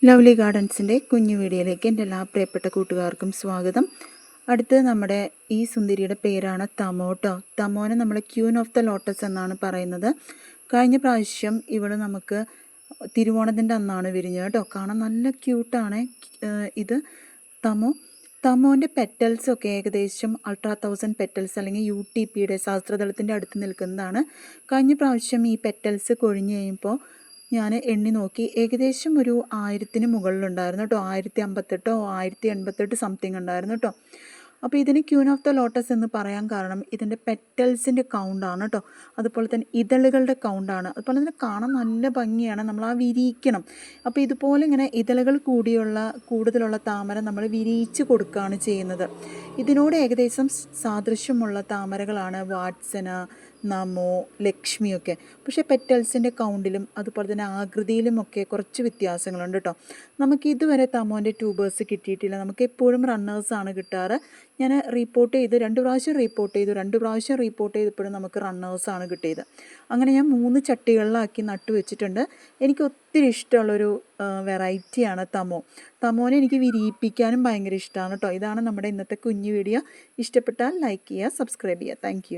Lovely ഗാർഡൻസിൻ്റെ കുഞ്ഞു വീഡിയോയിലേക്ക് എൻ്റെ എല്ലാ പ്രിയപ്പെട്ട കൂട്ടുകാർക്കും സ്വാഗതം. അടുത്ത് നമ്മുടെ ഈ സുന്ദരിയുടെ പേരാണ് തമോ ട്ടോ. തമോനെ നമ്മൾ ക്യൂൻ ഓഫ് ദ ലോട്ടസ് എന്നാണ് പറയുന്നത്. കഴിഞ്ഞ പ്രാവശ്യം ഇവൾ നമുക്ക് തിരുവോണത്തിൻ്റെ അന്നാണ് വിരിഞ്ഞത് കേട്ടോ. കാണാൻ നല്ല ക്യൂട്ടാണ് ഇത് തമോ. തമോൻ്റെ പെറ്റൽസൊക്കെ ഏകദേശം അൾട്രാ 1000 പെറ്റൽസ് അല്ലെങ്കിൽ UTPയുടെ ശാസ്ത്രദളത്തിൻ്റെ അടുത്ത് നിൽക്കുന്നതാണ്. കഴിഞ്ഞ പ്രാവശ്യം ഈ പെറ്റൽസ് കൊഴിഞ്ഞ് കഴിയുമ്പോൾ ഞാൻ എണ്ണി നോക്കി, ഏകദേശം ഒരു 1000-ന് മുകളിലുണ്ടായിരുന്നു കേട്ടോ. 1058 1088 സംതിങ് ഉണ്ടായിരുന്നു കേട്ടോ. അപ്പോൾ ഇതിന് ക്യൂൻ ഓഫ് ദ ലോട്ടസ് എന്ന് പറയാൻ കാരണം ഇതിൻ്റെ പെറ്റൽസിൻ്റെ കൗണ്ടാണ് കേട്ടോ. അതുപോലെ തന്നെ ഇതളുകളുടെ കൗണ്ടാണ്. അതുപോലെ തന്നെ കാണാൻ നല്ല ഭംഗിയാണ്. നമ്മൾ ആ വിരിയിക്കണം. അപ്പോൾ ഇതുപോലെ ഇങ്ങനെ ഇതളുകൾ കൂടുതലുള്ള താമര നമ്മൾ വിരിയിച്ച് കൊടുക്കുകയാണ് ചെയ്യുന്നത്. ഇതിനോട് ഏകദേശം സാദൃശ്യമുള്ള താമരകളാണ് വാട്സന, നമോ, ലക്ഷ്മിയൊക്കെ. പക്ഷേ പെറ്റൽസിൻ്റെ കൗണ്ടിലും അതുപോലെ തന്നെ ആകൃതിയിലുമൊക്കെ കുറച്ച് വ്യത്യാസങ്ങളുണ്ട് കേട്ടോ. നമുക്ക് ഇതുവരെ തമോൻ്റെ ട്യൂബേഴ്സ് കിട്ടിയിട്ടില്ല. നമുക്ക് എപ്പോഴും റണ്ണേഴ്സാണ് കിട്ടാറ്. ഞാൻ റിപ്പോർട്ട് ചെയ്ത് 2 പ്രാവശ്യം റിപ്പോർട്ട് ചെയ്തു. 2 പ്രാവശ്യം റിപ്പോർട്ട് ചെയ്തപ്പോഴും നമുക്ക് റണ്ണേഴ്സാണ് കിട്ടിയത്. അങ്ങനെ ഞാൻ 3 ചട്ടികളിലാക്കി നട്ടു വെച്ചിട്ടുണ്ട്. എനിക്ക് ഒത്തിരി ഇഷ്ടമുള്ളൊരു വെറൈറ്റിയാണ് തമോ. തമോനെ എനിക്ക് വിരിയിപ്പിക്കാനും ഭയങ്കര ഇഷ്ടമാണ് കേട്ടോ. ഇതാണ് നമ്മുടെ ഇന്നത്തെ കുഞ്ഞു വീഡിയോ. ഇഷ്ടപ്പെട്ടാൽ ലൈക്ക് ചെയ്യുക, സബ്സ്ക്രൈബ് ചെയ്യുക. താങ്ക്